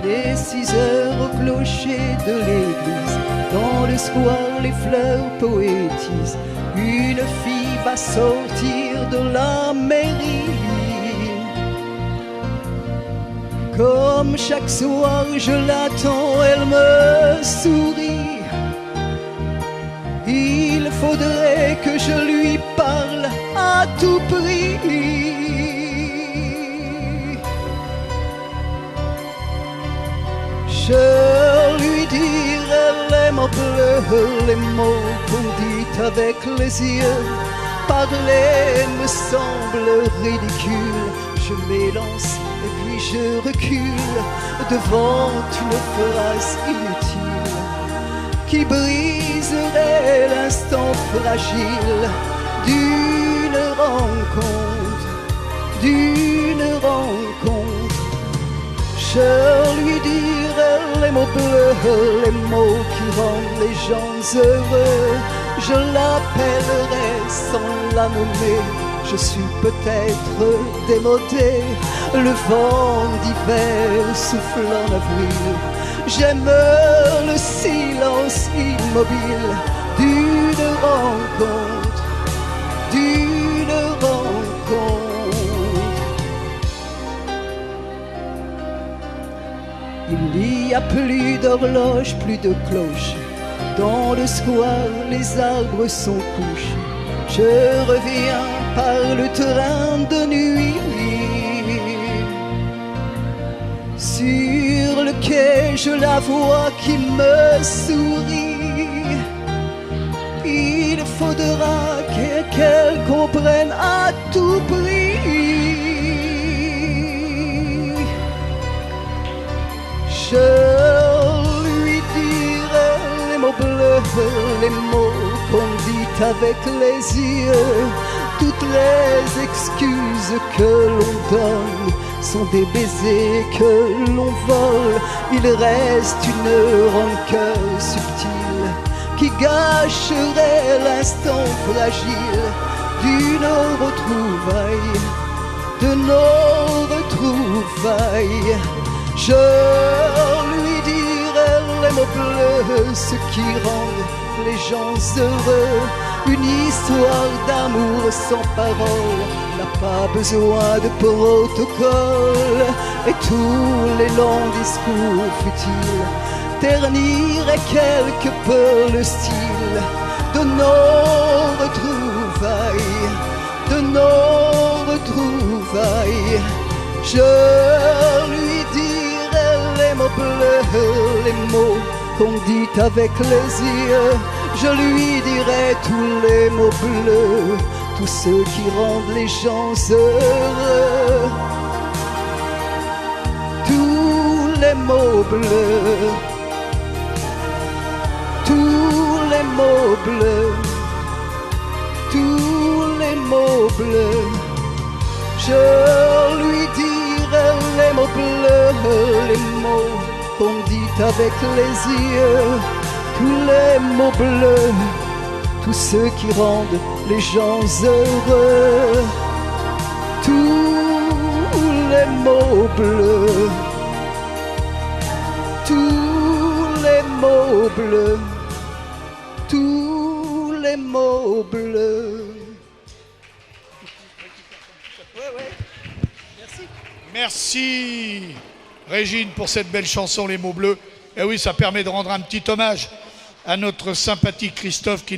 Les 6 heures au clocher de l'église, dans le square les fleurs poétisent. Une fille va sortir de la mairie. Comme chaque soir je l'attends, elle me sourit. Il faudrait que je lui parle à tout prix. Je lui dirai les mots bleus, les mots qu'on dit avec les yeux. Parler me semble ridicule. Je m'élance et puis je recule devant une phrase inutile qui briserait l'instant fragile d'une rencontre, d'une rencontre. Je lui dirai les mots bleus, les mots qui rendent les gens heureux. Je l'appellerai sans la nommer. Je suis peut-être démodé, le vent d'hiver souffle en avril. J'aime le silence immobile d'une rencontre, d'une rencontre. Il n'y a plus d'horloge, plus de cloche. Dans le square, les arbres sont couchés. Je reviens par le train de nuit. Sur le quai, je la vois qui me sourit. Il faudra qu'elle comprenne à tout prix. Je lui dirai les mots bleus, les mots qu'on dit avec les yeux. Toutes les excuses que l'on donne sont des baisers que l'on vole. Il reste une rancœur subtile qui gâcherait l'instant fragile d'une retrouvaille, de nos retrouvailles. Je lui dirai les mots bleus, ce qui rend les gens heureux. Une histoire d'amour sans parole n'a pas besoin de protocole. Et tous les longs discours futiles terniraient quelque peu le style de nos retrouvailles, de nos retrouvailles. Je lui dirai les mots bleus, les mots qu'on dit avec les yeux. Je lui dirai tous les mots bleus, tous ceux qui rendent les gens heureux. Tous les mots bleus, tous les mots bleus, tous les mots bleus. Je lui dirai les mots bleus, les mots qu'on dit avec les yeux. Tous les mots bleus, tous ceux qui rendent les gens heureux. Tous les mots bleus, tous les mots bleus, tous les mots bleus. Merci Régine pour cette belle chanson Les mots bleus. Et oui, ça permet de rendre un petit hommage à notre sympathique Christophe qui nous